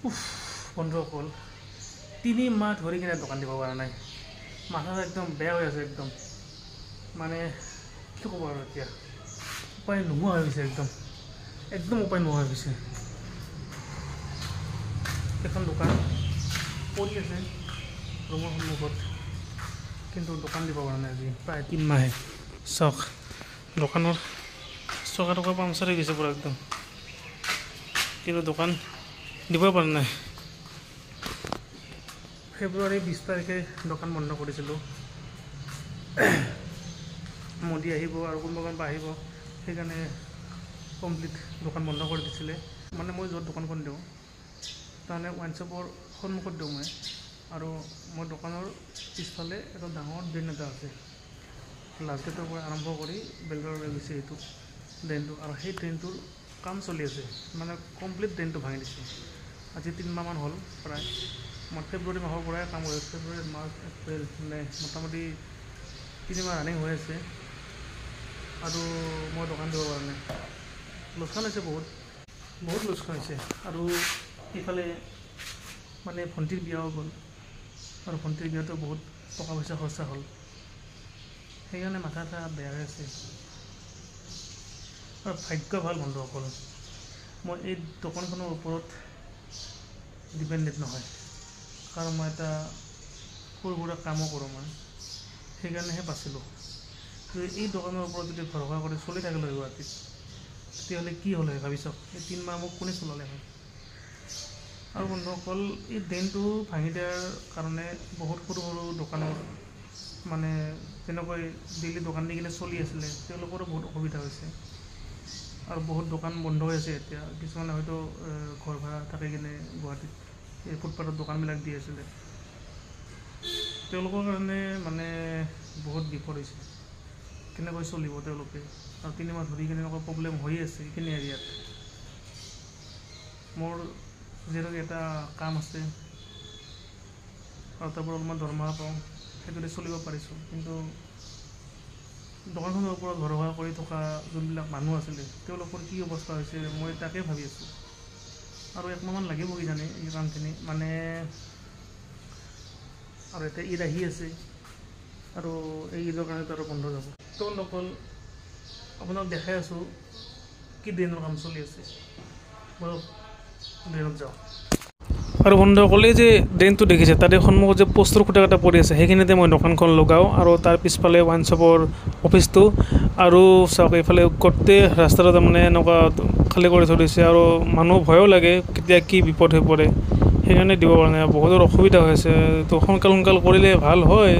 উফ বন্ধুসকল 3 মাহ ধৰি কিনে দোকান দিব পৰা নাই মাথা একদম বেয়া হৈ আছে একদম মানে কি ক'ব আৰু এতিয়া উপায় নোহোৱা হৈ গৈছে একদম উপায় নোহোৱা হৈ গৈছে এখন দোকান পৰি আছে ৰুমৰ সন্মুখত কিন্তু দোকান দিব পৰা নাই আজি প্ৰায় 3 মাহে চাওক দোকানৰ চকা পামচাৰ হৈ গৈছে পুৰা একদম কিন্তু দোকান দিবই পৰা নাই ফেব্ৰুৱাৰী 20 তাৰিখে দোকান বন্ধ কৰিছিলোঁ মোদী আহিব আৰু কোনোবা আহিব সেইকাৰণে কমপ্লিট দোকান বন্ধ কৰি দিছিলে মানে মই য'ত দোকানখন দিওঁ তাৰমানে ৱাইন শ্বপৰ সন্মুখত দিওঁ মই আৰু মই দোকানৰ পিছফালে এটা ডাঙৰ ড্ৰেইন এটা আছে লাষ্ট গেটৰ পৰা আৰম্ভ কৰি বেলগড়লৈ গৈছে এইটো ড্ৰেইনটো আৰু সেই ড্ৰেইনটোৰ কাম চলি আছে মানে কমপ্লিট ড্ৰেইনটো ভাঙি দিছে আজি 3 মাহমান হ'ল প্ৰায় মই ফেব্ৰুৱাৰী মাহৰ পৰাই কাম কৰি আছোঁ ফেব্ৰুৱাৰী মাৰ্চ এপ্ৰিল মে মোটামুটি 3 মাহ ৰানিং হৈ আছে আৰু মই দোকান দিব পৰা নাই লোকচান হৈছে বহুত লোকচান হৈছে আৰু ইফালে মানে ভণ্টিৰ বিয়াও গ'ল আৰু ভণ্টিৰ বিয়াতো বহুত টকা পইচা খৰচা হ'ল সেইকাৰণে মাথা বেয়া হৈ আছে আৰু ভাগ্য ভাল বন্ধুসকল মই এই দোকানখনৰ ওপৰত ডিপেণ্ডেণ্ট নহয় কাৰণ মই এটা সৰু সুৰা কামো কৰোঁ মই সেইকাৰণেহে বাচিলোঁ যদি এই দোকানৰ ওপৰত যদি ভৰসা কৰি চলি থাকিলোঁ গুৱাহাটীত তেতিয়াহ'লে কি হ'ল হয় ভাবি চাওক এই 3 মাহ মোক কোনে চলালে হয় আৰু বন্ধুসকল এই ড্ৰেইনটো ভাঙি দিয়াৰ কাৰণে বহুত সৰু দোকানৰ মানে যেনেকৈ ডেইলি দোকান দি কিনে চলি আছিলে তেওঁলোকৰো বহুত অসুবিধা হৈছে আৰু বহুত দোকান বন্ধ হৈ আছে এতিয়া কিছুমানে হয়তো ঘৰ ভাড়া থাকি কিনে গুৱাহাটীত এই ফুটপাথত দোকানবিলাক দি আছিলে তেওঁলোকৰ কাৰণে মানে বহুত বিপদ হৈছে কেনেকৈ চলিব তেওঁলোকে আৰু 3 মাহ ধৰি কিনে এনেকুৱা প্ৰব্লেম হৈ আছে এইখিনি এৰিয়াত মোৰ যিহেতু এটা কাম আছে আৰু তাৰ পৰা অলপমান দৰমহা পাওঁ সেইটোতে চলিব পাৰিছোঁ কিন্তু দোকানখনৰ ওপৰত ভৰসা কৰি থকা যোনবিলাক মানুহ আছিলে তেওঁলোকৰ কি অৱস্থা হৈছে মই তাকে ভাবি আছোঁ আৰু 1 মাহমান লাগিব কিজানি এই কামখিনি মানে আৰু এতিয়া ঈদ আহি আছে আৰু এই ঈদৰ কাৰণেতো আৰু বন্ধ যাব তেওঁলোকৰ আপোনাক দেখাই আছোঁ কি ড্ৰেইনৰ কাম চলি আছে বলক ড্ৰেইনত যাওঁ আৰু বন্ধুসকলে যে ড্ৰেইনটো দেখিছে তাতে সন্মুখত যে পোষ্টৰ খুঁটা এটা পৰি আছে সেইখিনিতে মই দোকানখন লগাওঁ আৰু তাৰ পিছফালে ৱাইন শ্বপৰ অফিচটো আৰু চাওক এইফালে গোটেই ৰাস্তাটো তাৰমানে এনেকুৱা খালী কৰি থৈ দিছে আৰু মানুহ ভয়ো লাগে কেতিয়া কি বিপদ হৈ পৰে সেইকাৰণে দিব পৰা নাই বহুতৰ অসুবিধা হৈ আছে তো সোনকাল কৰিলে ভাল হয়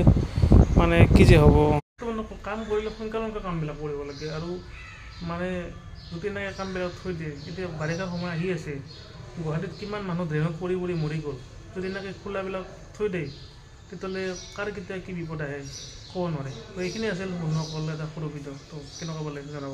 মানে কি যে হ'ব কাম কৰিলে সোনকালে কামবিলাক কৰিব লাগে আৰু মানে যদি এনেকৈ কামবিলাক থৈ দিয়ে এতিয়া বাৰিষা সময় আহি আছে গুৱাহাটীত কিমান মানুহ ড্ৰেইনত পৰি মৰি গ'ল যদি এনেকৈ খোলাবিলাক থৈ দিয়ে তেতিয়াহ'লে কাৰ কেতিয়া কি বিপদ আহে ক'ব নোৱাৰে তো এইখিনি আছিল বন্ধুসকল এটা সৰু ভিডিঅ' তো কেনেকুৱা পালে জনাব